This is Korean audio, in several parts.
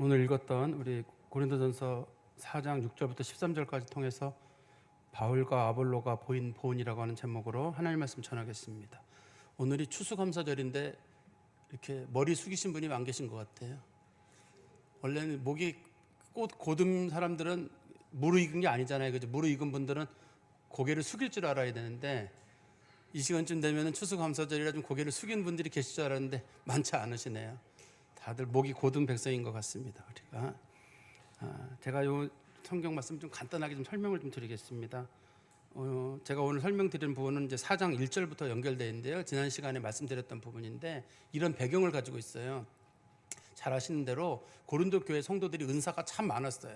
오늘 읽었던 우리 고린도전서 4장 6절부터 13절까지 통해서 바울과 아볼로가 보인 보은이라고 하는 제목으로 하나님 말씀 전하겠습니다. 오늘이 추수감사절인데 이렇게 머리 숙이신 분이 안 계신 것 같아요. 원래는 목이 고든 사람들은 무르익은 게 아니잖아요. 그죠? 무르익은 분들은 고개를 숙일 줄 알아야 되는데 이 시간쯤 되면 추수감사절이라 좀 고개를 숙인 분들이 계실 줄 알았는데 많지 않으시네요. 다들 목이 고든 백성인 것 같습니다. 우리가 제가 이 성경 말씀 좀 간단하게 좀 설명을 좀 드리겠습니다. 제가 오늘 설명드리는 부분은 이제 4장 1절부터 연결되어 있는데요. 지난 시간에 말씀드렸던 부분인데 이런 배경을 가지고 있어요. 잘 아시는 대로 고린도 교회 성도들이 은사가 참 많았어요.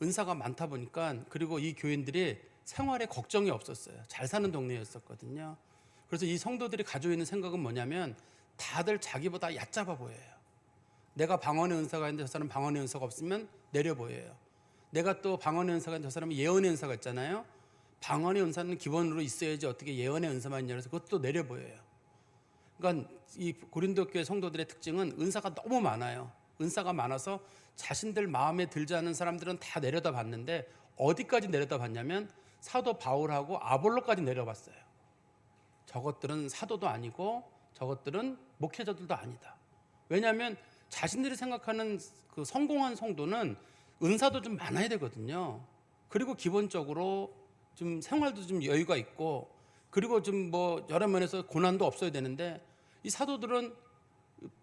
은사가 많다 보니까 그리고 이 교인들이 생활에 걱정이 없었어요. 잘 사는 동네였었거든요. 그래서 이 성도들이 가지고 있는 생각은 뭐냐면 다들 자기보다 얕잡아 보여요. 내가 방언의 은사가 있는데 저 사람은 방언의 은사가 없으면 내려 보여요. 내가 또 방언의 은사가 있는데 저 사람은 예언의 은사가 있잖아요. 방언의 은사는 기본으로 있어야지 어떻게 예언의 은사만 있냐 그래서 그것도 내려 보여요. 그러니까 이 고린도 교회 성도들의 특징은 은사가 너무 많아요. 은사가 많아서 자신들 마음에 들지 않는 사람들은 다 내려다 봤는데 어디까지 내려다 봤냐면 사도 바울하고 아볼로까지 내려봤어요. 저것들은 사도도 아니고 저것들은 목회자들도 아니다. 왜냐하면 자신들이 생각하는 그 성공한 성도는 은사도 좀 많아야 되거든요. 그리고 기본적으로 좀 생활도 좀 여유가 있고 그리고 좀 뭐 여러 면에서 고난도 없어야 되는데 이 사도들은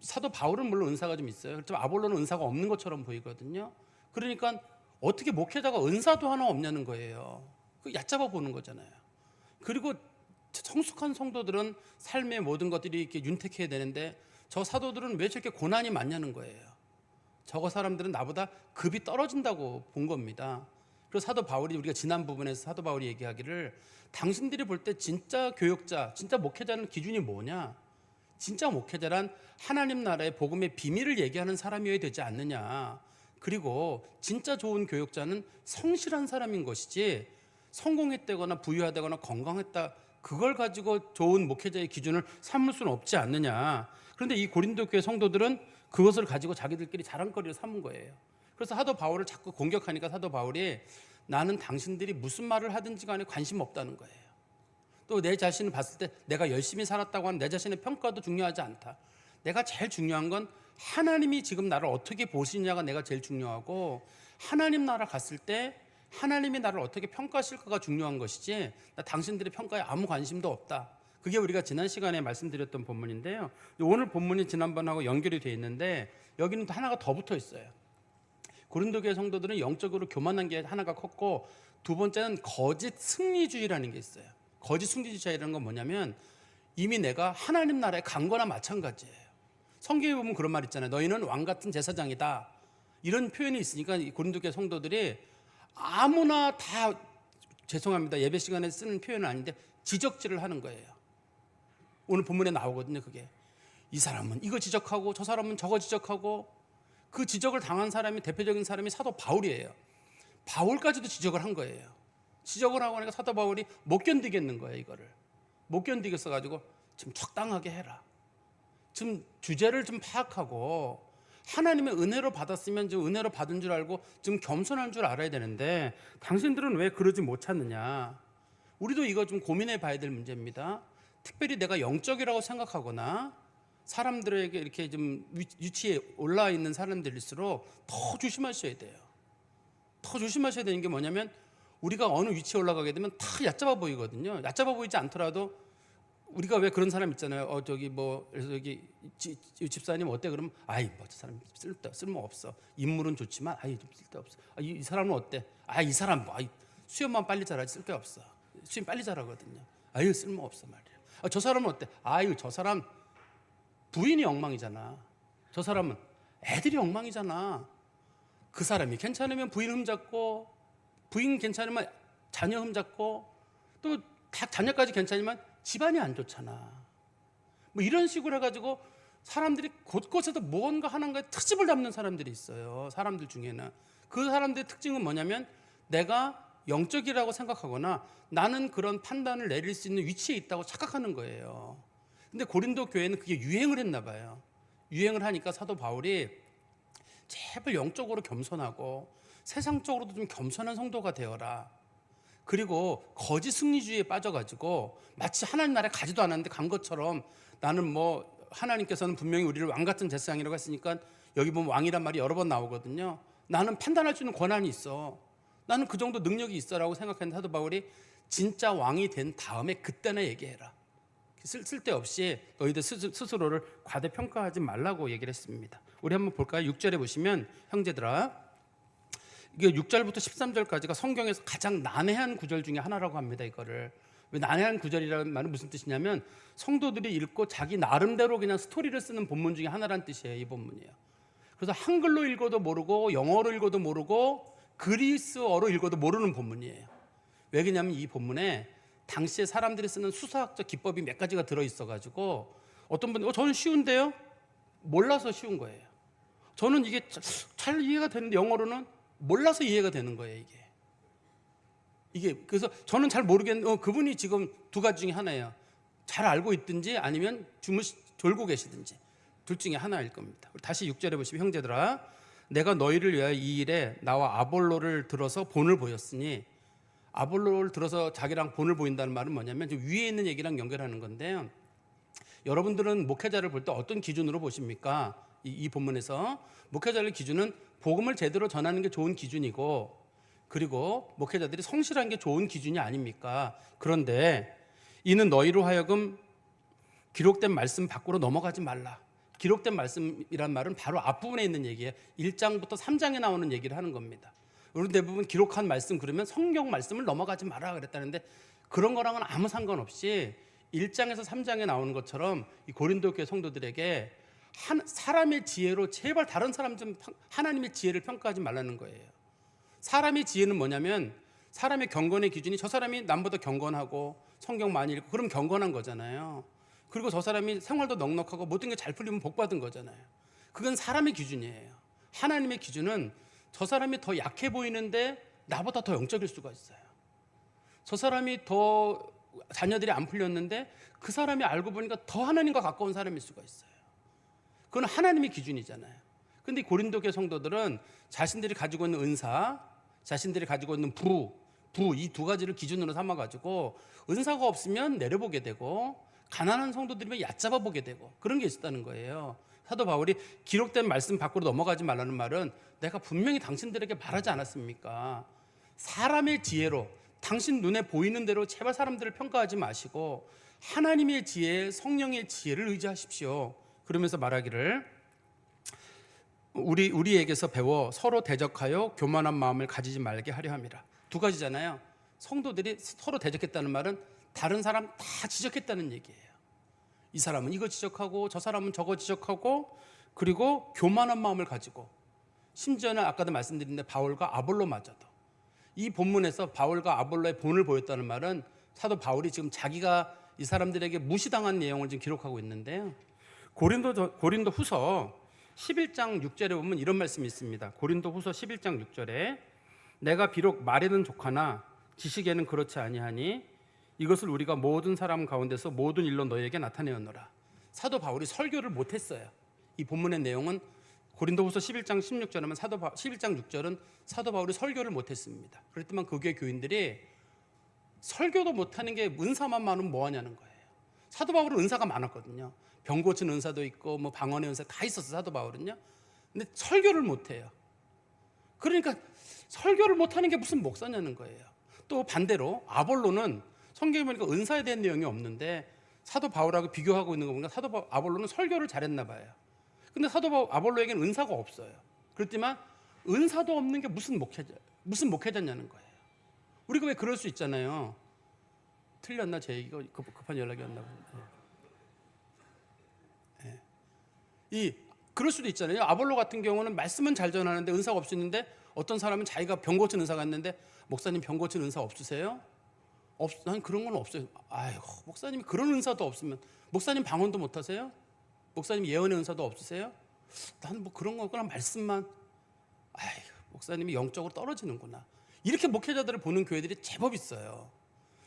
사도 바울은 물론 은사가 좀 있어요. 그렇지만 아볼로는 은사가 없는 것처럼 보이거든요. 그러니까 어떻게 목회자가 은사도 하나 없냐는 거예요. 그 얕잡아 보는 거잖아요. 그리고 성숙한 성도들은 삶의 모든 것들이 이렇게 윤택해야 되는데 저 사도들은 왜 저렇게 고난이 많냐는 거예요. 저거 사람들은 나보다 급이 떨어진다고 본 겁니다. 그래서 사도 바울이 우리가 지난 부분에서 사도 바울이 얘기하기를 당신들이 볼 때 진짜 교역자, 진짜 목회자는 기준이 뭐냐? 진짜 목회자란 하나님 나라의 복음의 비밀을 얘기하는 사람이어야 되지 않느냐. 그리고 진짜 좋은 교역자는 성실한 사람인 것이지 성공했다거나 부유하다거나 건강했다 그걸 가지고 좋은 목회자의 기준을 삼을 수는 없지 않느냐. 그런데 이 고린도 교회 성도들은 그것을 가지고 자기들끼리 자랑거리를 삼은 거예요. 그래서 사도 바울을 자꾸 공격하니까 사도 바울이 나는 당신들이 무슨 말을 하든지 간에 관심 없다는 거예요. 또 내 자신을 봤을 때 내가 열심히 살았다고 하는 내 자신의 평가도 중요하지 않다. 내가 제일 중요한 건 하나님이 지금 나를 어떻게 보시냐가 내가 제일 중요하고 하나님 나라 갔을 때 하나님이 나를 어떻게 평가하실까가 중요한 것이지 나 당신들의 평가에 아무 관심도 없다. 그게 우리가 지난 시간에 말씀드렸던 본문인데요. 오늘 본문이 지난번하고 연결이 되어 있는데 여기는 하나가 더 붙어 있어요. 고린도 교회 성도들은 영적으로 교만한 게 하나가 컸고 두 번째는 거짓 승리주의라는 게 있어요. 거짓 승리주의라는 건 뭐냐면 이미 내가 하나님 나라에 간 거나 마찬가지예요. 성경에 보면 그런 말 있잖아요. 너희는 왕 같은 제사장이다. 이런 표현이 있으니까 고린도 교회 성도들이 아무나 다 죄송합니다. 예배 시간에 쓰는 표현은 아닌데 지적질을 하는 거예요. 오늘 본문에 나오거든요. 그게 이 사람은 이거 지적하고 저 사람은 저거 지적하고 그 지적을 당한 사람이 대표적인 사람이 사도 바울이에요. 바울까지도 지적을 한 거예요. 지적을 하고 하니까 사도 바울이 못 견디겠는 거예요. 이거를 못 견디겠어가지고 좀 적당하게 해라. 좀 주제를 좀 파악하고 하나님의 은혜로 받았으면 좀 은혜로 받은 줄 알고 좀 겸손한 줄 알아야 되는데 당신들은 왜 그러지 못하느냐. 우리도 이거 좀 고민해 봐야 될 문제입니다. 특별히 내가 영적이라고 생각하거나 사람들에게 이렇게 좀 위치에 올라 있는 사람들일수록 더 조심하셔야 돼요. 더 조심하셔야 되는 게 뭐냐면 우리가 어느 위치에 올라가게 되면 다 얕잡아 보이거든요. 얕잡아 보이지 않더라도 우리가 왜 그런 사람 있잖아요. 저기 뭐 그래서 여기 집사님 어때? 그러면 아이 뭐 저 사람 쓸모 없어. 인물은 좋지만 아이 좀 쓸데 없어. 이 사람은 어때? 이 사람 뭐 수염만 빨리 자라지 쓸데 없어. 수염 빨리 자라거든요. 아유 쓸모 없어 말이야. 저 사람은 어때? 아유 저 사람 부인이 엉망이잖아. 저 사람은 애들이 엉망이잖아. 그 사람이 괜찮으면 부인 흠잡고 부인 괜찮으면 자녀 흠잡고 또 자녀까지 괜찮으면 집안이 안 좋잖아. 뭐 이런 식으로 해가지고 사람들이 곳곳에서 뭔가 하는 거에 트집을 잡는 사람들이 있어요. 사람들 중에는. 그 사람들의 특징은 뭐냐면 내가 영적이라고 생각하거나 나는 그런 판단을 내릴 수 있는 위치에 있다고 착각하는 거예요. 근데 고린도 교회는 그게 유행을 했나 봐요. 유행을 하니까 사도 바울이 제발 영적으로 겸손하고 세상적으로도 좀 겸손한 성도가 되어라. 그리고 거짓 승리주의에 빠져가지고 마치 하나님 나라에 가지도 않았는데 간 것처럼 나는 뭐 하나님께서는 분명히 우리를 왕 같은 제사장이라고 했으니까 여기 보면 왕이란 말이 여러 번 나오거든요. 나는 판단할 수 있는 권한이 있어. 나는 그 정도 능력이 있어라고 생각했는데 사도 바울이 진짜 왕이 된 다음에 그때나 얘기해라. 쓸데없이 너희들 스스로를 과대평가하지 말라고 얘기를 했습니다. 우리 한번 볼까요? 6절에 보시면 형제들아, 이게 6절부터 13절까지가 성경에서 가장 난해한 구절 중에 하나라고 합니다. 이거를 왜 난해한 구절이라는 말은 무슨 뜻이냐면 성도들이 읽고 자기 나름대로 그냥 스토리를 쓰는 본문 중에 하나란 뜻이에요. 이 본문이에요. 그래서 한글로 읽어도 모르고 영어로 읽어도 모르고 그리스어로 읽어도 모르는 본문이에요. 왜 그러냐면 이 본문에 당시에 사람들이 쓰는 수사학적 기법이 몇 가지가 들어있어가지고 어떤 분들이 저는 쉬운데요? 몰라서 쉬운 거예요. 저는 이게 잘 이해가 되는데 영어로는 몰라서 이해가 되는 거예요. 이게 그래서 저는 잘 모르겠는데 그분이 지금 두 가지 중에 하나예요. 잘 알고 있든지 아니면 졸고 계시든지 둘 중에 하나일 겁니다. 다시 6절에 보시면 형제들아, 내가 너희를 위하여 이 일에 나와 아볼로를 들어서 본을 보였으니, 아볼로를 들어서 자기랑 본을 보인다는 말은 뭐냐면 지금 위에 있는 얘기랑 연결하는 건데요. 여러분들은 목회자를 볼 때 어떤 기준으로 보십니까? 이 본문에서 목회자의 기준은 복음을 제대로 전하는 게 좋은 기준이고, 그리고 목회자들이 성실한 게 좋은 기준이 아닙니까? 그런데 이는 너희로 하여금 기록된 말씀 밖으로 넘어가지 말라. 기록된 말씀이란 말은 바로 앞부분에 있는 얘기예요. 1장부터 3장에 나오는 얘기를 하는 겁니다. 우리 대부분 기록한 말씀 그러면 성경 말씀을 넘어가지 마라 그랬다는데 그런 거랑은 아무 상관없이 1장에서 3장에 나오는 것처럼 이 고린도 교회 성도들에게 사람의 지혜로 제발 다른 사람 좀 하나님의 지혜를 평가하지 말라는 거예요. 사람의 지혜는 뭐냐면 사람의 경건의 기준이 저 사람이 남보다 경건하고 성경 많이 읽고 그럼 경건한 거잖아요. 그리고 저 사람이 생활도 넉넉하고 모든 게 잘 풀리면 복 받은 거잖아요. 그건 사람의 기준이에요. 하나님의 기준은 저 사람이 더 약해 보이는데 나보다 더 영적일 수가 있어요. 저 사람이 더 자녀들이 안 풀렸는데 그 사람이 알고 보니까 더 하나님과 가까운 사람일 수가 있어요. 그건 하나님의 기준이잖아요. 근데 고린도 교회 성도들은 자신들이 가지고 있는 은사, 자신들이 가지고 있는 부 이 두 가지를 기준으로 삼아가지고 은사가 없으면 내려보게 되고 가난한 성도들이면 얕잡아 보게 되고 그런 게 있었다는 거예요. 사도 바울이 기록된 말씀 밖으로 넘어가지 말라는 말은 내가 분명히 당신들에게 말하지 않았습니까? 사람의 지혜로 당신 눈에 보이는 대로 제발 사람들을 평가하지 마시고 하나님의 지혜, 성령의 지혜를 의지하십시오. 그러면서 말하기를 우리에게서 배워 서로 대적하여 교만한 마음을 가지지 말게 하려 함이라. 두 가지잖아요. 성도들이 서로 대적했다는 말은 다른 사람 다 지적했다는 얘기예요. 이 사람은 이거 지적하고 저 사람은 저거 지적하고 그리고 교만한 마음을 가지고 심지어는 아까도 말씀드렸는데 바울과 아볼로마저도 이 본문에서 바울과 아볼로의 본을 보였다는 말은 사도 바울이 지금 자기가 이 사람들에게 무시당한 내용을 지금 기록하고 있는데요. 고린도 후서 11장 6절에 보면 이런 말씀이 있습니다. 고린도 후서 11장 6절에 내가 비록 말에는 족하나 지식에는 그렇지 아니하니 이것을 우리가 모든 사람 가운데서 모든 일로 너희에게 나타내었노라. 사도 바울이 설교를 못했어요. 이 본문의 내용은 고린도후서 11장 16절이면 11장 6절은 사도 바울이 설교를 못했습니다. 그랬더만 그 교회 교인들이 설교도 못하는 게 은사만 많으면 뭐하냐는 거예요. 사도 바울은 은사가 많았거든요. 병 고치는 은사도 있고 뭐 방언의 은사 다 있었어요. 사도 바울은요. 근데 설교를 못해요. 그러니까 설교를 못하는 게 무슨 목사냐는 거예요. 또 반대로 아볼로는 성경에 보니까 은사에 대한 내용이 없는데 사도 바울하고 비교하고 있는 거 보니까 사도 아볼로는 설교를 잘했나 봐요. 근데 사도 아볼로에게는 은사가 없어요. 그렇지만 은사도 없는 게 무슨 목회자냐는 거예요. 우리가 왜 그럴 수 있잖아요. 틀렸나 제 얘기가 급한 연락이 왔나 보네. 그럴 수도 있잖아요. 아볼로 같은 경우는 말씀은 잘 전하는데 은사가 없었는데 어떤 사람은 자기가 병 고친 은사가 있는데 목사님 병 고친 은사 없으세요? 난 그런 건 없어요. 아이고 목사님이 그런 은사도 없으면 목사님 방언도 못 하세요? 목사님 예언의 은사도 없으세요? 난 뭐 그런 거 그냥 말씀만. 아이고 목사님이 영적으로 떨어지는구나. 이렇게 목회자들을 보는 교회들이 제법 있어요.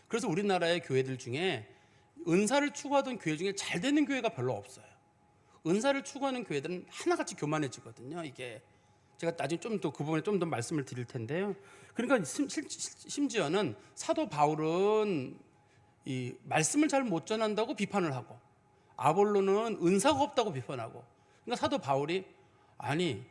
그래서 우리나라의 교회들 중에 은사를 추구하던 교회 중에 잘 되는 교회가 별로 없어요. 은사를 추구하는 교회들은 하나같이 교만해지거든요. 이게 제가 나중에 좀 더 그 부분에 좀 더 말씀을 드릴 텐데요. 그러니까 심지어는 사도 바울은 이 말씀을 잘 못 전한다고 비판을 하고 아볼로는 은사가 없다고 비판하고, 그러니까 사도 바울이 아니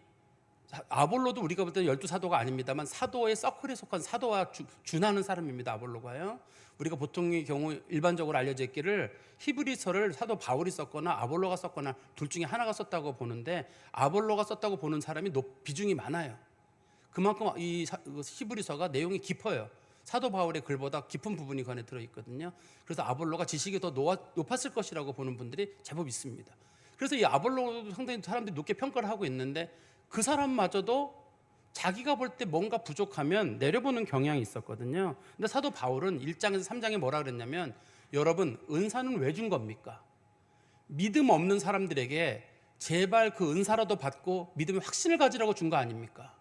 아볼로도 우리가 볼 때는 12사도가 아닙니다만 사도의 서클에 속한 사도와 준하는 사람입니다. 아볼로가요. 우리가 보통의 경우 일반적으로 알려져 있기를 히브리서를 사도 바울이 썼거나 아볼로가 썼거나 둘 중에 하나가 썼다고 보는데, 아볼로가 썼다고 보는 사람이 비중이 많아요. 그만큼 이 히브리서가 내용이 깊어요. 사도 바울의 글보다 깊은 부분이 그 안에 들어있거든요. 그래서 아볼로가 지식이 더 높았을 것이라고 보는 분들이 제법 있습니다. 그래서 이 아볼로도 상당히 사람들이 높게 평가를 하고 있는데, 그 사람마저도 자기가 볼 때 뭔가 부족하면 내려보는 경향이 있었거든요. 근데 사도 바울은 1장에서 3장에 뭐라 그랬냐면, 여러분 은사는 왜 준 겁니까? 믿음 없는 사람들에게 제발 그 은사라도 받고 믿음의 확신을 가지라고 준 거 아닙니까?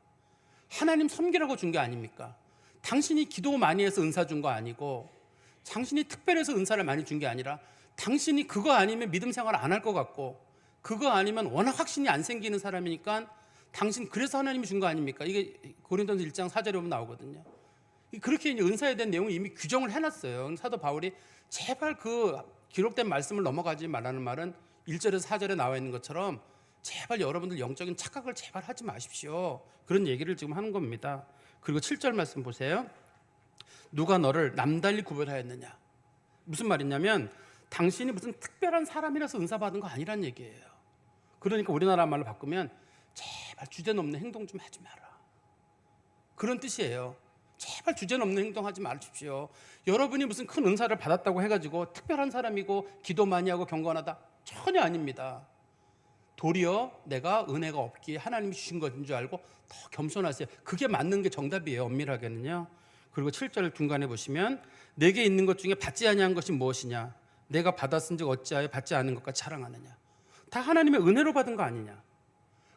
하나님 섬기라고 준 게 아닙니까? 당신이 기도 많이 해서 은사 준 거 아니고, 당신이 특별해서 은사를 많이 준 게 아니라, 당신이 그거 아니면 믿음 생활 안 할 것 같고, 그거 아니면 워낙 확신이 안 생기는 사람이니까 당신 그래서 하나님이 준 거 아닙니까? 이게 고린도전서 1장 4절에 보면 나오거든요. 그렇게 이제 은사에 대한 내용을 이미 규정을 해놨어요. 사도 바울이 제발 그 기록된 말씀을 넘어가지 말라는 말은 1절에서 4절에 나와 있는 것처럼 제발 여러분들 영적인 착각을 제발 하지 마십시오. 그런 얘기를 지금 하는 겁니다. 그리고 7절 말씀 보세요. 누가 너를 남달리 구별하였느냐? 무슨 말이냐면 당신이 무슨 특별한 사람이라서 은사 받은 거 아니란 얘기예요. 그러니까 우리나라 말로 바꾸면 제발 주제넘는 행동 좀 하지 마라, 그런 뜻이에요. 제발 주제넘는 행동하지 마십시오. 여러분이 무슨 큰 은사를 받았다고 해가지고 특별한 사람이고 기도 많이 하고 경건하다, 전혀 아닙니다. 도리어 내가 은혜가 없기에 하나님이 주신 것인 줄 알고 더 겸손하세요. 그게 맞는 게 정답이에요, 엄밀하게는요. 그리고 7절 중간에 보시면 내게 있는 것 중에 받지 아니한 것이 무엇이냐? 내가 받았은즉 어찌하여 받지 않은 것까지 자랑하느냐? 다 하나님의 은혜로 받은 거 아니냐?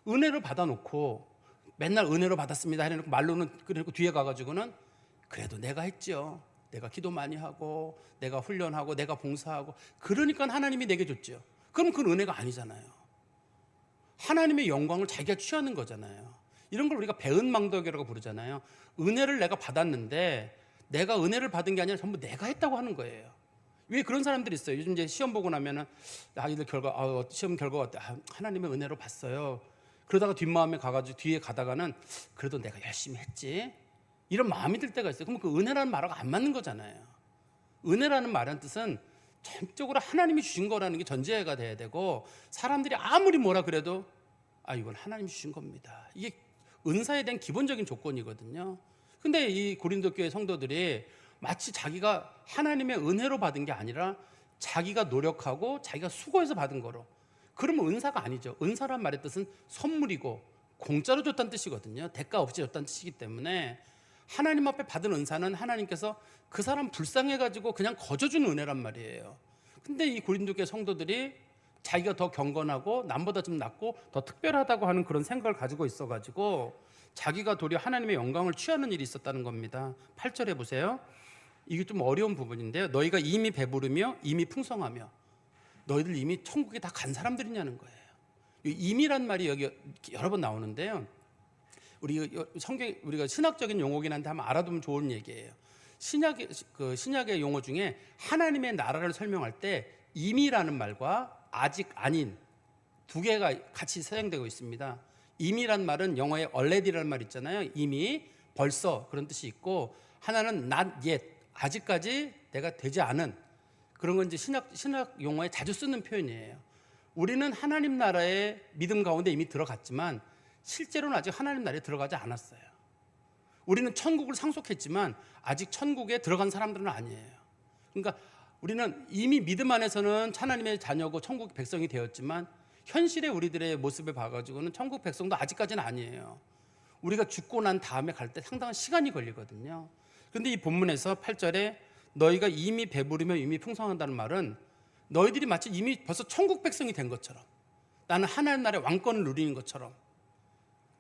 은혜로 받아놓고 맨날 은혜로 받았습니다 해놓고 말로는 그래놓고 뒤에 가가지고는 그래도 내가 했죠. 내가 기도 많이 하고 내가 훈련하고 내가 봉사하고 그러니까 하나님이 내게 줬죠. 그럼 그건 은혜가 아니잖아요. 하나님의 영광을 자기가 취하는 거잖아요. 이런 걸 우리가 배은망덕이라고 부르잖아요. 은혜를 내가 받았는데 내가 은혜를 받은 게 아니라 전부 내가 했다고 하는 거예요. 왜 그런 사람들이 있어요. 요즘 이제 시험 보고 나면은 아이들 시험 결과 어때? 하나님의 은혜로 봤어요. 그러다가 뒷마음에 가가지고 뒤에 가다가는 그래도 내가 열심히 했지, 이런 마음이 들 때가 있어요. 그럼 그 은혜라는 말하고 안 맞는 거잖아요. 은혜라는 말의 뜻은 전적으로 하나님이 주신 거라는 게 전제가 돼야 되고, 사람들이 아무리 뭐라 그래도 이건 하나님이 주신 겁니다, 이게 은사에 대한 기본적인 조건이거든요. 근데 이 고린도 교회 성도들이 마치 자기가 하나님의 은혜로 받은 게 아니라 자기가 노력하고 자기가 수고해서 받은 거로, 그러면 은사가 아니죠. 은사란 말의 뜻은 선물이고 공짜로 줬다는 뜻이거든요. 대가 없이 줬다는 뜻이기 때문에 하나님 앞에 받은 은사는 하나님께서 그 사람 불쌍해가지고 그냥 거저주는 은혜란 말이에요. 근데 이 고린도 교회 성도들이 자기가 더 경건하고 남보다 좀 낫고 더 특별하다고 하는 그런 생각을 가지고 있어가지고 자기가 도리어 하나님의 영광을 취하는 일이 있었다는 겁니다. 8절에 보세요. 이게 좀 어려운 부분인데요. 너희가 이미 배부르며 이미 풍성하며, 너희들 이미 천국에 다 간 사람들이냐는 거예요. 이미란 말이 여기 여러 번 나오는데요. 우리가 신학적인 용어긴 한데 한번 알아두면 좋은 얘기예요. 신약의 용어 중에 하나님의 나라를 설명할 때 이미라는 말과 아직 아닌 두 개가 같이 사용되고 있습니다. 이미란 말은 영어에 already라는 말 있잖아요. 이미, 벌써 그런 뜻이 있고, 하나는 not yet, 아직까지 내가 되지 않은, 그런 건 이제 신학 용어에 자주 쓰는 표현이에요. 우리는 하나님 나라의 믿음 가운데 이미 들어갔지만 실제로는 아직 하나님 나라에 들어가지 않았어요. 우리는 천국을 상속했지만 아직 천국에 들어간 사람들은 아니에요. 그러니까 우리는 이미 믿음 안에서는 하나님의 자녀고 천국 백성이 되었지만 현실의 우리들의 모습을 봐가지고는 천국 백성도 아직까지는 아니에요. 우리가 죽고 난 다음에 갈 때 상당한 시간이 걸리거든요. 그런데 이 본문에서 8절에 너희가 이미 배부르며 이미 풍성한다는 말은 너희들이 마치 이미 벌써 천국 백성이 된 것처럼, 나는 하나님 나라의 왕권을 누리는 것처럼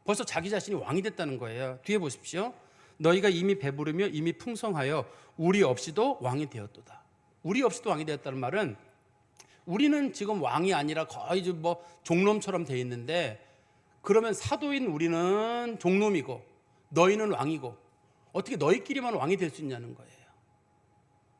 벌써 자기 자신이 왕이 됐다는 거예요. 뒤에 보십시오. 너희가 이미 배부르며 이미 풍성하여 우리 없이도 왕이 되었도다. 우리 없이도 왕이 되었다는 말은 우리는 지금 왕이 아니라 거의 뭐 종놈처럼 돼 있는데 그러면 사도인 우리는 종놈이고 너희는 왕이고 어떻게 너희끼리만 왕이 될 수 있냐는 거예요.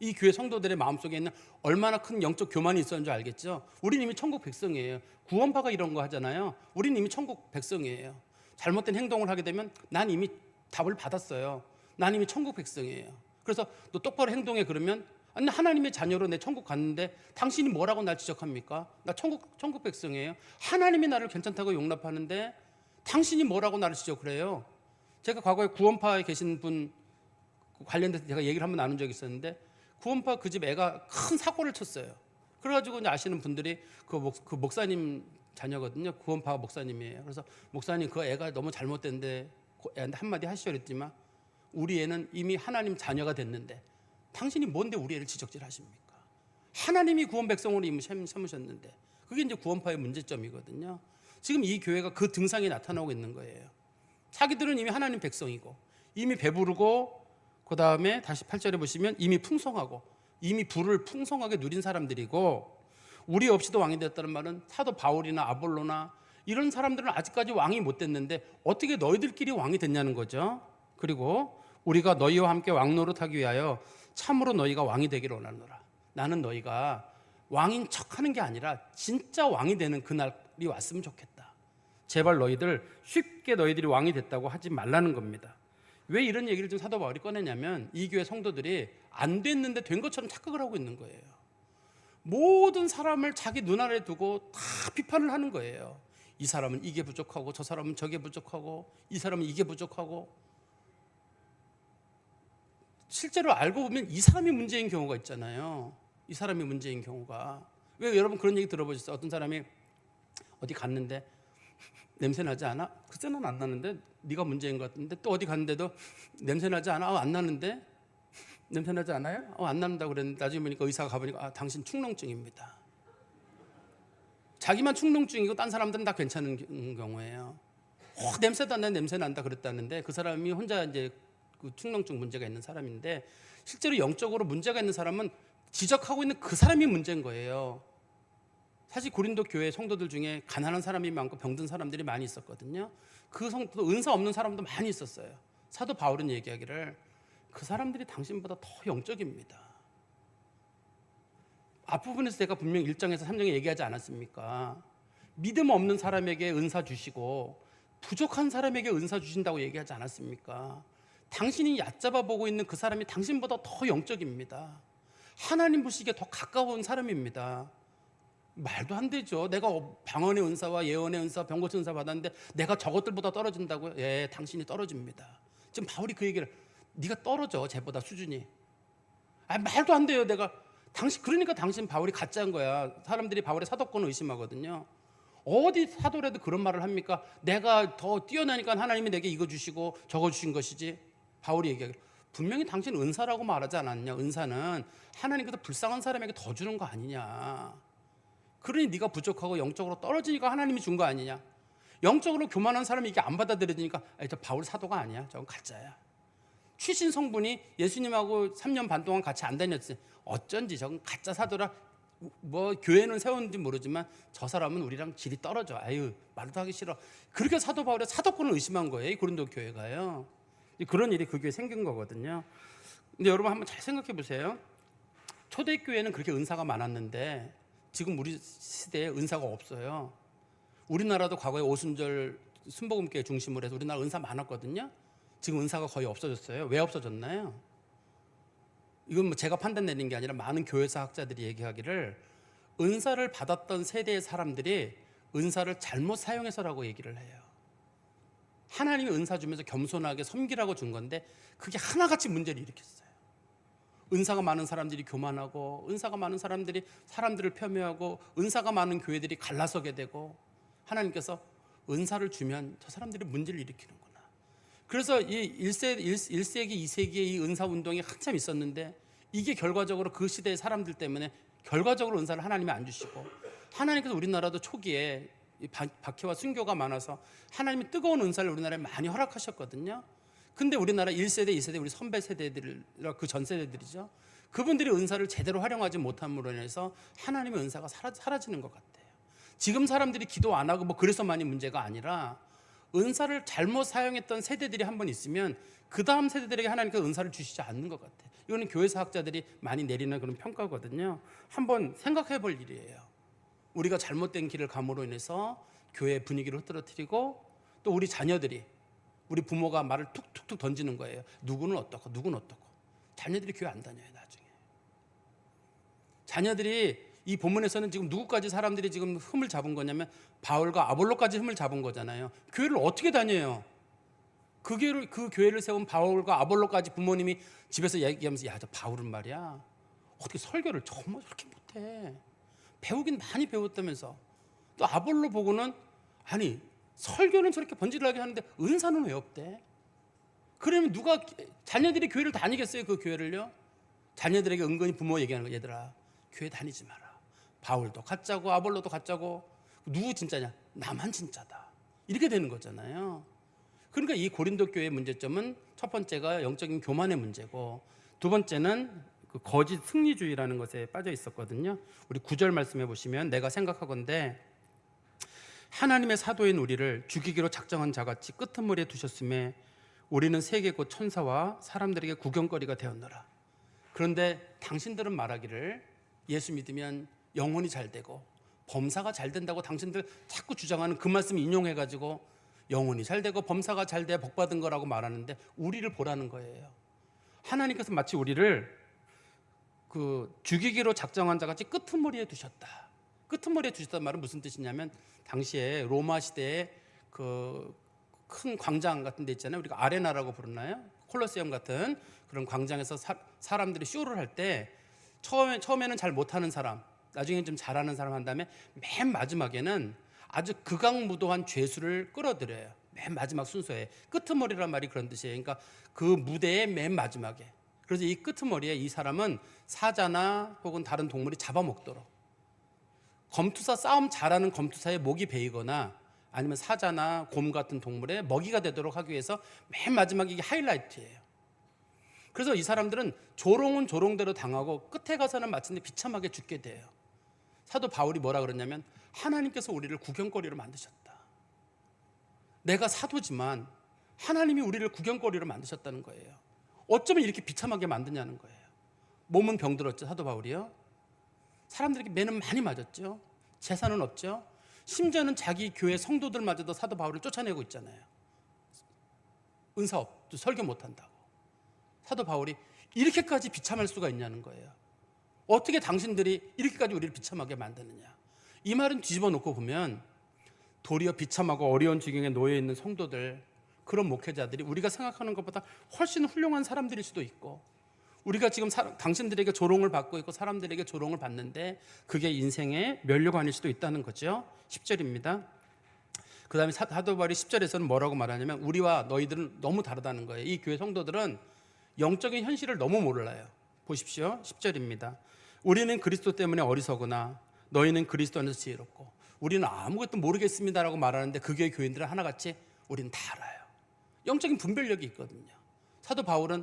이 교회 성도들의 마음속에 있는 얼마나 큰 영적 교만이 있었는 줄 알겠죠? 우리는 이미 천국 백성이에요. 구원파가 이런 거 하잖아요. 우리는 이미 천국 백성이에요. 잘못된 행동을 하게 되면 난 이미 답을 받았어요. 난 이미 천국 백성이에요. 그래서 너 똑바로 행동해. 그러면 아니, 하나님의 자녀로 내 천국 갔는데 당신이 뭐라고 날 지적합니까? 나 천국 백성이에요. 하나님이 나를 괜찮다고 용납하는데 당신이 뭐라고 나를 지적을 해요? 제가 과거에 구원파에 계신 분 관련돼서 제가 얘기를 한번 나눈 적이 있었는데 구원파 그 집 애가 큰 사고를 쳤어요. 그래가지고 이제 아시는 분들이 그 목사님 자녀거든요. 구원파 목사님이에요. 그래서 목사님 그 애가 너무 잘못된데 애한테 한마디 하시죠 그랬지만 우리 애는 이미 하나님 자녀가 됐는데 당신이 뭔데 우리 애를 지적질 하십니까? 하나님이 구원 백성으로 이미 삼으셨는데 그게 이제 구원파의 문제점이거든요. 지금 이 교회가 그 등상에 나타나고 있는 거예요. 자기들은 이미 하나님 백성이고 이미 배부르고 그 다음에 다시 8절에 보시면 이미 풍성하고 이미 부를 풍성하게 누린 사람들이고 우리 없이도 왕이 되었다는 말은 사도 바울이나 아볼로나 이런 사람들은 아직까지 왕이 못 됐는데 어떻게 너희들끼리 왕이 됐냐는 거죠. 그리고 우리가 너희와 함께 왕 노릇하기 위하여 참으로 너희가 왕이 되기를 원하노라. 나는 너희가 왕인 척하는 게 아니라 진짜 왕이 되는 그날이 왔으면 좋겠다. 제발 너희들 쉽게 너희들이 왕이 됐다고 하지 말라는 겁니다. 왜 이런 얘기를 좀 사도 바울이 꺼내냐면 이 교회 성도들이 안 됐는데 된 것처럼 착각을 하고 있는 거예요. 모든 사람을 자기 눈 아래 두고 다 비판을 하는 거예요. 이 사람은 이게 부족하고 저 사람은 저게 부족하고 이 사람은 이게 부족하고 실제로 알고 보면 이 사람이 문제인 경우가 있잖아요. 이 사람이 문제인 경우가. 왜 여러분 그런 얘기 들어보셨어요? 어떤 사람이 어디 갔는데 냄새 나지 않아? 그때는 안 나는데 네가 문제인 것 같은데 또 어디 갔는데도 냄새 나지 않아? 안 나는데 냄새 나지 않아요? 안 난다고 그랬는데 나중에 보니까 의사가 가보니까 당신 축농증입니다. 자기만 축농증이고 딴 사람들은 다 괜찮은 경우예요. 냄새도 안 나, 냄새 난다 그랬다는데 그 사람이 혼자 이제 그 축농증 문제가 있는 사람인데 실제로 영적으로 문제가 있는 사람은 지적하고 있는 그 사람이 문제인 거예요. 사실 고린도 교회 성도들 중에 가난한 사람이 많고 병든 사람들이 많이 있었거든요. 그 성도도 은사 없는 사람도 많이 있었어요. 사도 바울은 얘기하기를 그 사람들이 당신보다 더 영적입니다. 앞부분에서 제가 분명 1장에서 3장에 얘기하지 않았습니까? 믿음 없는 사람에게 은사 주시고 부족한 사람에게 은사 주신다고 얘기하지 않았습니까? 당신이 얕잡아 보고 있는 그 사람이 당신보다 더 영적입니다. 하나님 보시기에 더 가까운 사람입니다. 말도 안 되죠. 내가 방언의 은사와 예언의 은사, 병고치 은사 받았는데 내가 저것들보다 떨어진다고요? 예, 당신이 떨어집니다. 지금 바울이 그 얘기를 네가 떨어져 쟤보다 수준이. 말도 안 돼요. 그러니까 당신 바울이 가짜인 거야. 사람들이 바울의 사도권을 의심하거든요. 어디 사도라도 그런 말을 합니까? 내가 더 뛰어나니까 하나님이 내게 이거 주시고 저거 주신 것이지. 바울이 얘기하기를 분명히 당신 은사라고 말하지 않았냐. 은사는 하나님께서 불쌍한 사람에게 더 주는 거 아니냐. 그러니 네가 부족하고 영적으로 떨어지니까 하나님이 준 거 아니냐. 영적으로 교만한 사람이 이게 안 받아들여지니까 저 바울 사도가 아니야. 저건 가짜야. 출신 성분이 예수님하고 3년 반 동안 같이 안 다녔어요. 어쩐지 저건 가짜 사도라. 뭐 교회는 세웠는지 모르지만 저 사람은 우리랑 질이 떨어져. 아유 말도 하기 싫어. 그렇게 사도 바울의 사도권을 의심한 거예요. 이 고린도 교회가요. 그런 일이 그 교회에 생긴 거거든요. 근데 여러분 한번 잘 생각해 보세요. 초대교회는 그렇게 은사가 많았는데 지금 우리 시대에 은사가 없어요. 우리나라도 과거에 오순절 순복음교회 중심으로 해서 우리나라 은사 많았거든요. 지금 은사가 거의 없어졌어요. 왜 없어졌나요? 이건 뭐 제가 판단 내는 게 아니라 많은 교회사 학자들이 얘기하기를 은사를 받았던 세대의 사람들이 은사를 잘못 사용해서라고 얘기를 해요. 하나님이 은사 주면서 겸손하게 섬기라고 준 건데 그게 하나같이 문제를 일으켰어요. 은사가 많은 사람들이 교만하고 은사가 많은 사람들이 사람들을 폐묘하고 은사가 많은 교회들이 갈라서게 되고 하나님께서 은사를 주면 저 사람들이 문제를 일으키는구나. 그래서 이 1세기, 2세기의 이 은사운동이 한참 있었는데 이게 결과적으로 그 시대의 사람들 때문에 결과적으로 은사를 하나님이 안 주시고 하나님께서 우리나라도 초기에 박해와 순교가 많아서 하나님이 뜨거운 은사를 우리나라에 많이 허락하셨거든요. 근데 우리나라 1세대, 2세대 우리 선배 세대들, 그 전 세대들이죠. 그분들이 은사를 제대로 활용하지 못함으로 인해서 하나님의 은사가 사라지는 것 같아요. 지금 사람들이 기도 안 하고 뭐 그래서만이 문제가 아니라 은사를 잘못 사용했던 세대들이 한 번 있으면 그 다음 세대들에게 하나님께서 은사를 주시지 않는 것 같아요. 이거는 교회사학자들이 많이 내리는 그런 평가거든요. 한번 생각해 볼 일이에요. 우리가 잘못된 길을 감으로 인해서 교회 분위기를 흐트러뜨리고, 또 우리 자녀들이, 우리 부모가 말을 툭툭툭 던지는 거예요. 누구는 어떻고 누구는 어떻고. 자녀들이 교회 안 다녀요, 나중에. 자녀들이, 이 본문에서는 지금 누구까지 사람들이 지금 흠을 잡은 거냐면 바울과 아볼로까지 흠을 잡은 거잖아요. 교회를 어떻게 다녀요? 그 교회를 세운 바울과 아볼로까지 부모님이 집에서 얘기하면서, 야, 저 바울은 말이야, 어떻게 설교를 정말 저렇게 못해. 배우긴 많이 배웠다면서. 또 아볼로 보고는, 아니, 설교는 저렇게 번지르하게 하는데 은사는 왜 없대? 그러면 누가, 자녀들이 교회를 다니겠어요? 그 교회를요? 자녀들에게 은근히 부모 얘기하는 거, 얘들아, 교회 다니지 마라. 바울도 가짜고 아볼로도 가짜고, 누구 진짜냐? 나만 진짜다. 이렇게 되는 거잖아요. 그러니까 이 고린도 교회의 문제점은, 첫 번째가 영적인 교만의 문제고, 두 번째는 그 거짓 승리주의라는 것에 빠져 있었거든요. 우리 9절 말씀해 보시면, 내가 생각하건대 하나님의 사도인 우리를 죽이기로 작정한 자같이 끄트머리에 두셨음에 우리는 세계 곧 천사와 사람들에게 구경거리가 되었노라. 그런데 당신들은 말하기를 예수 믿으면 영혼이 잘 되고 범사가 잘 된다고 당신들 자꾸 주장하는 그 말씀 인용해가지고 영혼이 잘 되고 범사가 잘 돼야 복 받은 거라고 말하는데, 우리를 보라는 거예요. 하나님께서 마치 우리를 그 죽이기로 작정한 자같이 끄트머리에 두셨다. 끄트머리에 두셨다는 말은 무슨 뜻이냐면, 당시에 로마 시대에 그 큰 광장 같은 데 있잖아요. 우리가 아레나라고 부르나요? 콜로세움 같은 그런 광장에서 사람들이 쇼를 할 때 처음에는 잘 못하는 사람, 나중에는 좀 잘하는 사람 한 다음에 맨 마지막에는 아주 극악무도한 죄수를 끌어들여요. 맨 마지막 순서에. 끄트머리란 말이 그런 뜻이에요. 그러니까 그 무대의 맨 마지막에. 그래서 이 끄트머리에 이 사람은 사자나 혹은 다른 동물이 잡아먹도록, 검투사, 싸움 잘하는 검투사의 목이 베이거나 아니면 사자나 곰 같은 동물의 먹이가 되도록 하기 위해서 맨 마지막에 이게 하이라이트예요. 그래서 이 사람들은 조롱은 조롱대로 당하고 끝에 가서는 마침내 비참하게 죽게 돼요. 사도 바울이 뭐라 그러냐면, 하나님께서 우리를 구경거리로 만드셨다. 내가 사도지만 하나님이 우리를 구경거리로 만드셨다는 거예요. 어쩌면 이렇게 비참하게 만드냐는 거예요. 몸은 병들었죠, 사도 바울이요. 사람들에게 매는 많이 맞았죠. 재산은 없죠. 심지어는 자기 교회 성도들마저도 사도 바울을 쫓아내고 있잖아요. 은사 없, 설교 못한다고. 사도 바울이 이렇게까지 비참할 수가 있냐는 거예요. 어떻게 당신들이 이렇게까지 우리를 비참하게 만드느냐. 이 말은 뒤집어 놓고 보면, 도리어 비참하고 어려운 지경에 놓여 있는 성도들, 그런 목회자들이 우리가 생각하는 것보다 훨씬 훌륭한 사람들일 수도 있고, 우리가 지금 당신들에게 조롱을 받고 있고 사람들에게 조롱을 받는데 그게 인생의 면류관일 수도 있다는 거죠. 10절입니다. 그 다음에 사도 바울이 10절에서는 뭐라고 말하냐면, 우리와 너희들은 너무 다르다는 거예요. 이 교회 성도들은 영적인 현실을 너무 몰라요. 보십시오. 10절입니다. 우리는 그리스도 때문에 어리석으나 너희는 그리스도 안에서 지혜롭고. 우리는 아무것도 모르겠습니다라고 말하는데 그 교회 교인들은 하나같이 우리는 다 알아요. 영적인 분별력이 있거든요. 사도 바울은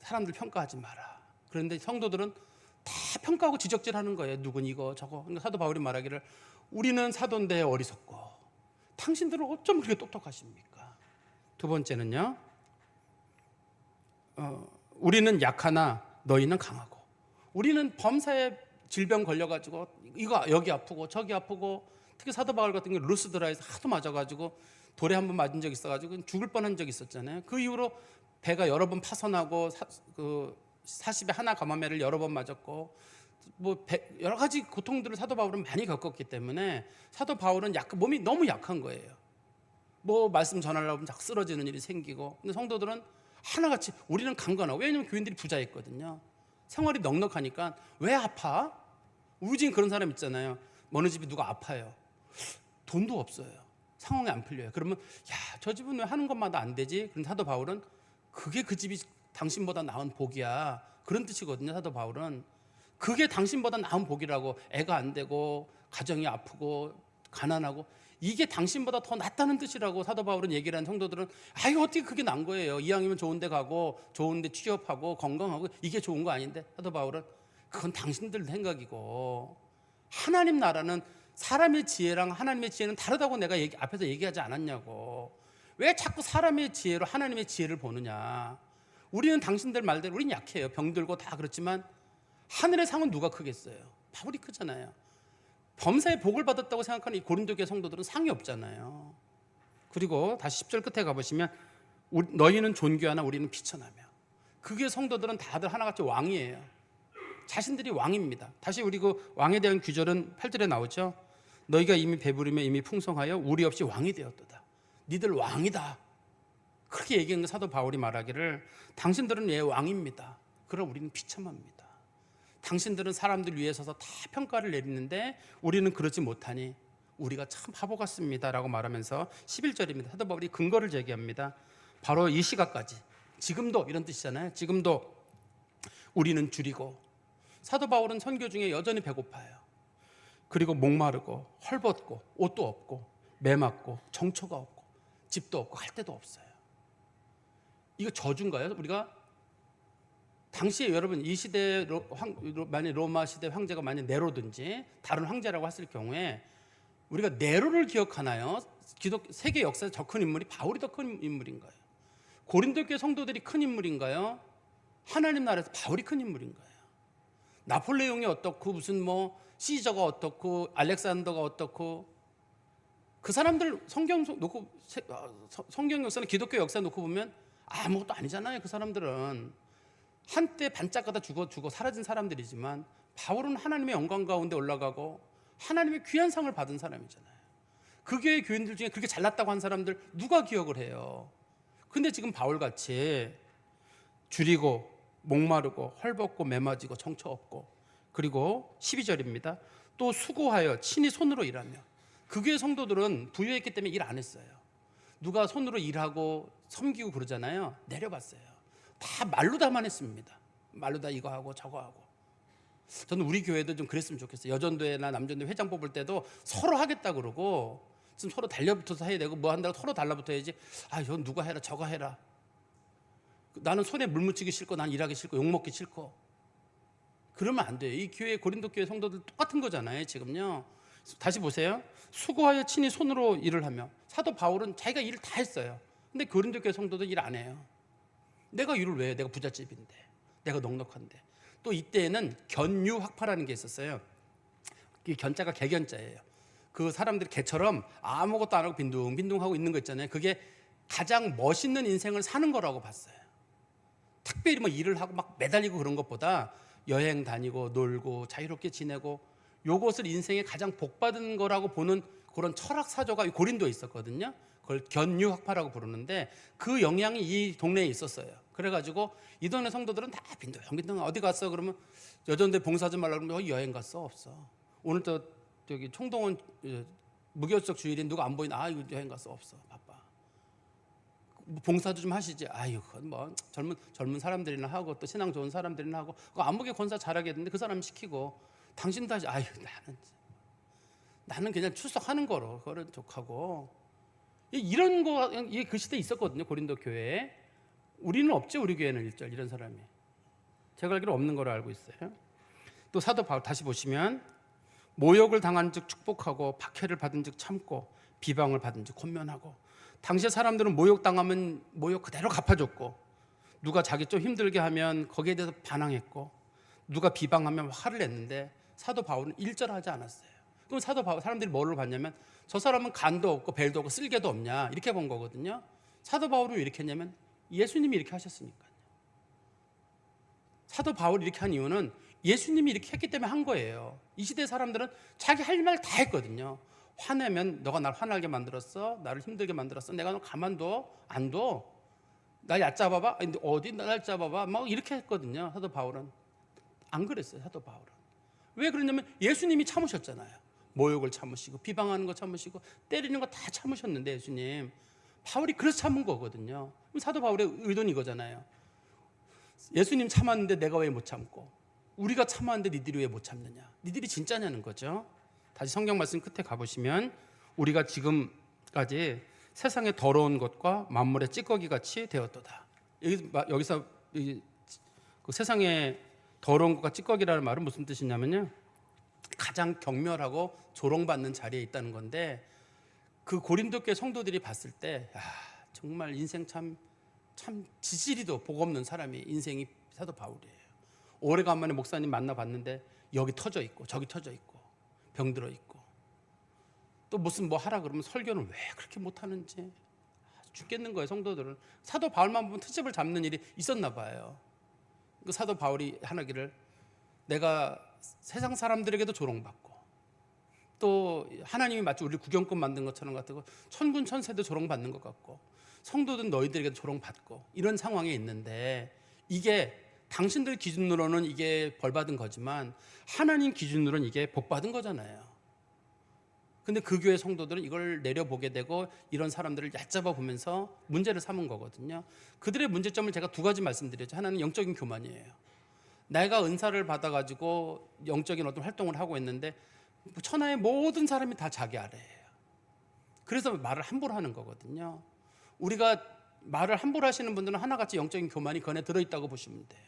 사람들 평가하지 마라. 그런데 성도들은 다 평가하고 지적질하는 거예요. 누군 이거 저거. 그러니까 사도 바울이 말하기를, 우리는 사도인데 어리석고 당신들은 어쩜 그렇게 똑똑하십니까? 두 번째는요, 우리는 약하나 너희는 강하고. 우리는 범사에 질병 걸려가지고 이거 여기 아프고 저기 아프고, 특히 사도 바울 같은 경우 루스드라에서 하도 맞아가지고 돌에 한 번 맞은 적 있어가지고 죽을 뻔한 적이 있었잖아요. 그 이후로 배가 여러 번 파손하고 40에 하나 감염매를 여러 번 맞았고, 여러 가지 고통들을 사도 바울은 많이 겪었기 때문에 사도 바울은 몸이 너무 약한 거예요. 말씀 전하려고 하면 자꾸 쓰러지는 일이 생기고. 근데 성도들은 하나같이 우리는 강건하고, 왜냐하면 교인들이 부자였거든요. 생활이 넉넉하니까 왜 아파? 우리 집에 그런 사람 있잖아요. 어느 집이 누가 아파요. 돈도 없어요. 상황이 안 풀려요. 그러면 야, 저 집은 왜 하는 것마다 안 되지? 그런데 사도 바울은 그게 그 집이 당신보다 나은 복이야. 그런 뜻이거든요. 사도 바울은 그게 당신보다 나은 복이라고. 애가 안 되고 가정이 아프고 가난하고 이게 당신보다 더 낫다는 뜻이라고 사도 바울은 얘기를 하는 성도들은, 이거 어떻게 그게 난 거예요. 이왕이면 좋은 데 가고 좋은 데 취업하고 건강하고 이게 좋은 거 아닌데. 사도 바울은 그건 당신들 생각이고, 하나님 나라는 사람의 지혜랑 하나님의 지혜는 다르다고 내가 앞에서 얘기하지 않았냐고. 왜 자꾸 사람의 지혜로 하나님의 지혜를 보느냐. 우리는 당신들 말대로 우리는 약해요. 병들고 다 그렇지만 하늘의 상은 누가 크겠어요? 바울이 크잖아요. 범사의 복을 받았다고 생각하는 이 고린도 교회 성도들은 상이 없잖아요. 그리고 다시 10절 끝에 가보시면 너희는 존귀하나 우리는 비천하며. 그 교회 성도들은 다들 하나같이 왕이에요. 자신들이 왕입니다. 다시 우리 그 왕에 대한 규절은 8절에 나오죠. 너희가 이미 배부르며 이미 풍성하여 우리 없이 왕이 되었도다. 니들 왕이다. 그렇게 얘기한 사도 바울이 말하기를 당신들은 예 왕입니다. 그러나 우리는 비참합니다. 당신들은 사람들 위에 서서 다 평가를 내리는데 우리는 그러지 못하니 우리가 참 바보 같습니다 라고 말하면서 11절입니다. 사도 바울이 근거를 제기합니다. 바로 이 시각까지 지금도 이런 뜻이잖아요. 지금도 우리는 줄이고 사도 바울은 선교 중에 여전히 배고파요. 그리고 목마르고 헐벗고 옷도 없고 매맞고 정처가 없고 집도 없고 할 데도 없어요. 이거 저주인가요? 우리가 당시에 여러분 이 시대 만약 로마 시대 황제가 만약 네로든지 다른 황제라고 했을 경우에 우리가 네로를 기억하나요? 세계 역사에서 더 큰 인물이 바울이 더 큰 인물인가요? 고린도 교회 성도들이 큰 인물인가요? 하나님 나라에서 바울이 큰 인물인가요? 나폴레옹이 어떻고 무슨 뭐 시저가 어떻고 알렉산더가 어떻고 그 사람들 성경 놓고 성경 역사는 기독교 역사 놓고 보면 아무것도 아니잖아요. 그 사람들은 한때 반짝하다 죽어 사라진 사람들이지만 바울은 하나님의 영광 가운데 올라가고 하나님의 귀한 상을 받은 사람이잖아요. 그 교회 교인들 중에 그렇게 잘났다고 한 사람들 누가 기억을 해요? 근데 지금 바울같이 줄이고 목마르고 헐벗고 매맞이고 정처 없고 그리고 12절입니다. 또 수고하여 친히 손으로 일하며. 그 교회 성도들은 부유했기 때문에 일 안 했어요. 누가 손으로 일하고 섬기고 그러잖아요. 내려봤어요. 다 말로 다만 했습니다. 말로 다 이거 하고 저거 하고. 저는 우리 교회도 좀 그랬으면 좋겠어요. 여전도회나 남전도회 회장 뽑을 때도 서로 하겠다 그러고 지금 서로 달려붙어서 해야 되고 뭐 한다고 서로 달라붙어야지. 아, 이건 누가 해라 저거 해라. 나는 손에 물 묻히기 싫고 난 일하기 싫고 욕먹기 싫고 그러면 안 돼요. 이 교회 고린도 교회 성도들 똑같은 거잖아요. 지금요. 다시 보세요. 수고하여 친히 손으로 일을 하며. 사도 바울은 자기가 일을 다 했어요. 근데 고린도 교회 성도들 일 안 해요. 내가 일을 왜 해? 내가 부잣집인데 내가 넉넉한데. 또 이때에는 견유학파라는 게 있었어요. 이 견자가 개견자예요. 그 사람들이 개처럼 아무것도 안 하고 빈둥빈둥하고 있는 거 있잖아요. 그게 가장 멋있는 인생을 사는 거라고 봤어요. 특별히 뭐 일을 하고 막 매달리고 그런 것보다 여행 다니고 놀고 자유롭게 지내고 요것을 인생의 가장 복받은 거라고 보는 그런 철학 사조가 고린도에 있었거든요. 그걸 견유학파라고 부르는데 그 영향이 이 동네에 있었어요. 그래가지고 이 동네 성도들은 다 빈둥빈둥 어디 갔어? 그러면 여전대 봉사 좀 하려고 그러면 여행 갔어? 없어. 오늘 또 저기 총동원 무교적 주일인 누가 안 보이나? 아, 이거 여행 갔어? 없어. 바빠. 봉사도 좀 하시지. 아유, 그건 뭐 젊은 사람들이나 하고 또 신앙 좋은 사람들이나 하고 그 안목의 권사 잘하겠는데 그 사람 시키고 당신도 하지. 아유, 나는 그냥 출석하는 거로 그거는 족하고 이런 거 그 시대에 있었거든요. 고린도 교회에. 우리는 없죠. 우리 교회는 일절 이런 사람이. 제가 알기로 없는 거로 알고 있어요. 또 사도 바울 다시 보시면 모욕을 당한 즉 축복하고 박해를 받은 즉 참고 비방을 받은 즉 권면하고. 당시의 사람들은 모욕당하면 모욕 그대로 갚아줬고 누가 자기 좀 힘들게 하면 거기에 대해서 반항했고 누가 비방하면 화를 냈는데 사도 바울은 일절하지 않았어요. 그럼 사도 바울 사람들이 뭐를 봤냐면 저 사람은 간도 없고 벨도 없고 쓸개도 없냐 이렇게 본 거거든요. 사도 바울은 왜 이렇게 했냐면 예수님이 이렇게 하셨으니까요. 사도 바울이 이렇게 한 이유는 예수님이 이렇게 했기 때문에 한 거예요. 이 시대 사람들은 자기 할 말 다 했거든요. 화내면 너가 날 화나게 만들었어. 나를 힘들게 만들었어. 내가 너 가만둬? 안 둬? 날 얕잡아봐? 어디 날 얕잡아봐? 막 이렇게 했거든요. 사도 바울은 안 그랬어요. 사도 바울은 왜 그러냐면 예수님이 참으셨잖아요. 모욕을 참으시고 비방하는 거 참으시고 때리는 거 다 참으셨는데 예수님 바울이 그래서 참은 거거든요. 그럼 사도 바울의 의도는 이거잖아요. 예수님 참았는데 내가 왜 못 참고 우리가 참았는데 니들이 왜 못 참느냐. 니들이 진짜냐는 거죠. 다시 성경 말씀 끝에 가보시면 우리가 지금까지 세상의 더러운 것과 만물의 찌꺼기같이 되었도다. 여기서 그 세상의 더러운 것과 찌꺼기라는 말은 무슨 뜻이냐면요. 가장 경멸하고 조롱받는 자리에 있다는 건데 그 고린도 교회 성도들이 봤을 때 정말 인생 참 지지리도 복 없는 사람이 인생이 사도 바울이에요. 오래간만에 목사님 만나봤는데 여기 터져 있고 저기 터져 있고 병들어 있고 또 무슨 뭐 하라 그러면 설교는 왜 그렇게 못하는지 죽겠는 거예요. 성도들은 사도 바울만 보면 트집을 잡는 일이 있었나 봐요. 그 사도 바울이 하나기를 내가 세상 사람들에게도 조롱받고 또 하나님이 마치 우리 구경꾼 만든 것처럼 같고 천군 천세도 조롱받는 것 같고 성도들 너희들에게도 조롱받고 이런 상황에 있는데 이게 당신들 기준으로는 이게 벌받은 거지만 하나님 기준으로는 이게 복받은 거잖아요. 근데 그 교회 성도들은 이걸 내려보게 되고 이런 사람들을 얕잡아 보면서 문제를 삼은 거거든요. 그들의 문제점을 제가 두 가지 말씀드렸죠. 하나는 영적인 교만이에요. 내가 은사를 받아가지고 영적인 어떤 활동을 하고 있는데 천하의 모든 사람이 다 자기 아래예요. 그래서 말을 함부로 하는 거거든요. 우리가 말을 함부로 하시는 분들은 하나같이 영적인 교만이 그 안에 들어있다고 보시면 돼요.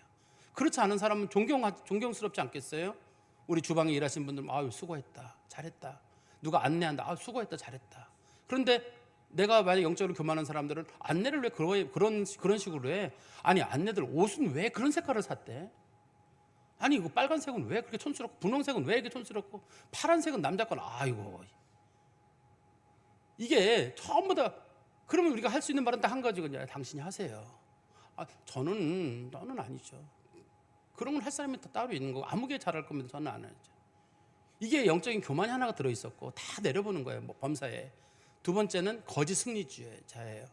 그렇지 않은 사람은 존경스럽지 않겠어요? 우리 주방에 일하시는 분들은 아유 수고했다 잘했다 누가 안내한다 아 수고했다 잘했다. 그런데 내가 만약 영적으로 교만한 사람들은 안내를 왜 그런 식으로 해? 아니 안내들 옷은 왜 그런 색깔을 샀대? 아니 이거 빨간색은 왜 그렇게 촌스럽고 분홍색은 왜 이렇게 촌스럽고 파란색은 남자 건 아이고 이게 전부 다 그러면 우리가 할 수 있는 말은 딱 한 가지거든요. 당신이 하세요. 나는 아니죠. 그런 걸 할 사람이 따로 있는 거고 아무개 잘할 거면 저는 안 하죠. 이게 영적인 교만이 하나가 들어있었고 다 내려보는 거예요. 범사에. 두 번째는 거짓 승리주의자예요.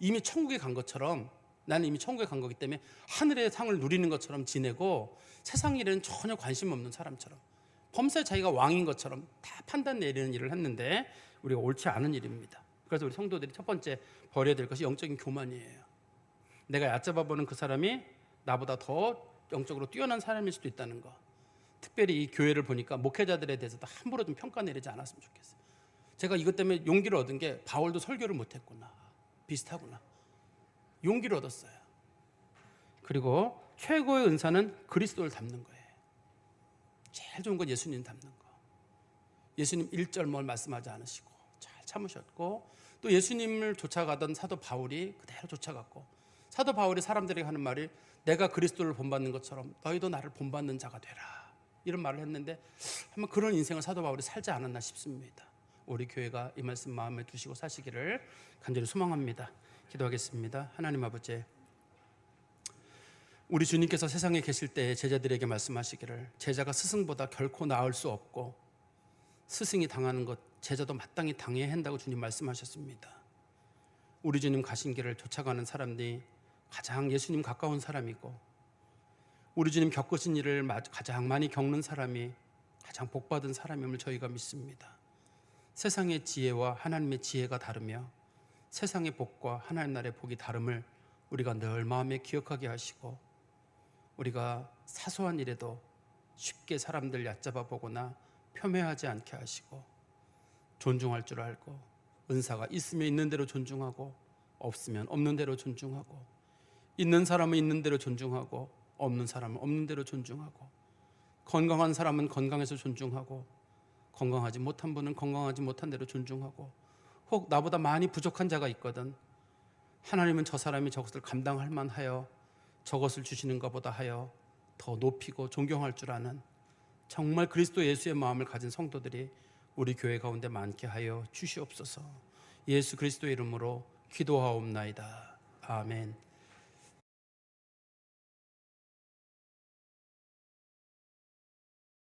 이미 천국에 간 것처럼 나는 이미 천국에 간 거기 때문에 하늘의 상을 누리는 것처럼 지내고 세상 일에는 전혀 관심 없는 사람처럼 범사에 자기가 왕인 것처럼 다 판단 내리는 일을 했는데 우리가 옳지 않은 일입니다. 그래서 우리 성도들이 첫 번째 버려야 될 것이 영적인 교만이에요. 내가 얕잡아보는 그 사람이 나보다 더 영적으로 뛰어난 사람일 수도 있다는 거. 특별히 이 교회를 보니까 목회자들에 대해서도 함부로 좀 평가 내리지 않았으면 좋겠어요. 제가 이것 때문에 용기를 얻은 게 바울도 설교를 못했구나. 비슷하구나. 용기를 얻었어요. 그리고 최고의 은사는 그리스도를 닮는 거예요. 제일 좋은 건 예수님 닮는 거. 예수님 1절 뭘 말씀하지 않으시고 잘 참으셨고 또 예수님을 쫓아가던 사도 바울이 그대로 쫓아갔고 사도 바울이 사람들에게 하는 말이 내가 그리스도를 본받는 것처럼 너희도 나를 본받는 자가 되라 이런 말을 했는데 한번 그런 인생을 사도 바울이 살지 않았나 싶습니다. 우리 교회가 이 말씀 마음에 두시고 사시기를 간절히 소망합니다. 기도하겠습니다. 하나님 아버지, 우리 주님께서 세상에 계실 때 제자들에게 말씀하시기를 제자가 스승보다 결코 나을 수 없고 스승이 당하는 것 제자도 마땅히 당해야 한다고 주님 말씀하셨습니다. 우리 주님 가신 길을 쫓아가는 사람들이 가장 예수님 가까운 사람이고 우리 주님 겪으신 일을 가장 많이 겪는 사람이 가장 복받은 사람임을 저희가 믿습니다. 세상의 지혜와 하나님의 지혜가 다르며 세상의 복과 하나님 나라의 복이 다름을 우리가 늘 마음에 기억하게 하시고 우리가 사소한 일에도 쉽게 사람들 얕잡아 보거나 폄훼하지 않게 하시고 존중할 줄 알고 은사가 있으면 있는 대로 존중하고 없으면 없는 대로 존중하고 있는 사람은 있는 대로 존중하고 없는 사람은 없는 대로 존중하고 건강한 사람은 건강해서 존중하고 건강하지 못한 분은 건강하지 못한 대로 존중하고 혹 나보다 많이 부족한 자가 있거든 하나님은 저 사람이 저것을 감당할 만하여 저것을 주시는 것보다 하여 더 높이고 존경할 줄 아는 정말 그리스도 예수의 마음을 가진 성도들이 우리 교회 가운데 많게 하여 주시옵소서. 예수 그리스도의 이름으로 기도하옵나이다. 아멘.